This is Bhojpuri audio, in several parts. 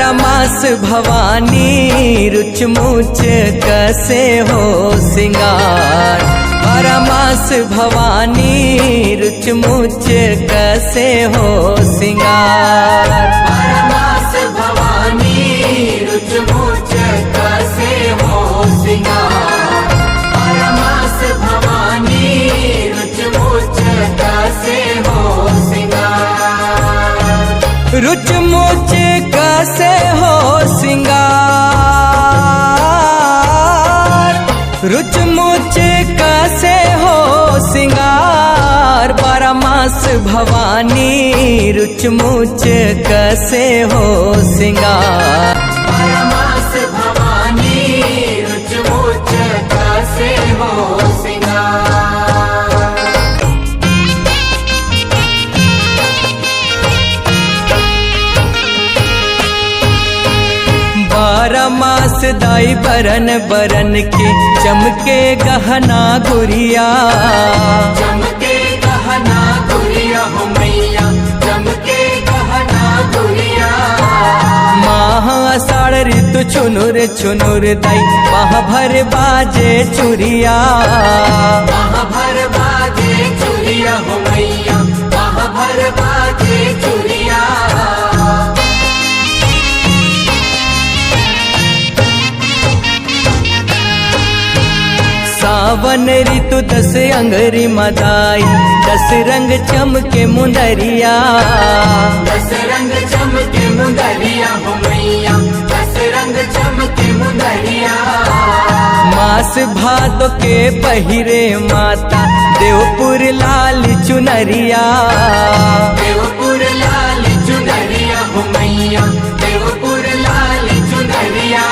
बारहमास भवानी रुच मुच कसे हो सिंगार। बारहमास भवानी रुच मुच कसे हो सिंगार। बारहमास भवानी रुच मुच कसे हो सिंगार। बारहमास भवानी रुच मुच कसे हो सिंगार। रुच मुच कसे हो सिंगार। रुच मुच कसे हो सिंगार। बारहमास भवानी रुच मुच कसे हो सिंगार। बारहमास भवानी रुच मुच कसे हो सिंगार। बारहमास दाई बरन बरन के चमके गहना गुड़िया। चमके गहना गुड़िया हो मैया, चमके गहना गुड़िया। माह आषाढ़ ऋतु छुनुर छुनुर दाई माह भर बाजे चुरिया। माह भर बाजे चुरिया हो मैया, माह भर बाजे चुरिया। सावन ऋतु दस अंगरी मदाई दस रंग चमके मुंदरिया। दस रंग चमके मुंदरिया हो मैया, दस रंग चमके मुंदरिया। मास भादो के पहिरे माता देवपुर लाल चुनरिया। देवपुर लाल चुनरिया हो मैया, देवपुर लाल चुनरिया।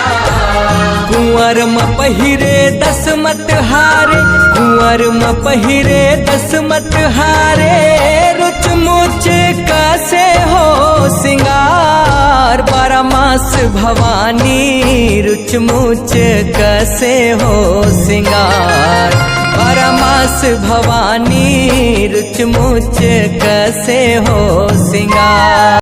कुंवर म पहिरे दस मत हारे, कुंवर म पहिरे दस मत हारे। रुच मुच कसे हो सिंगार। बारहमास भवानी रुच मुच कसे हो सिंगार। बारहमास भवानी रुच मुच कसे हो सिंगार।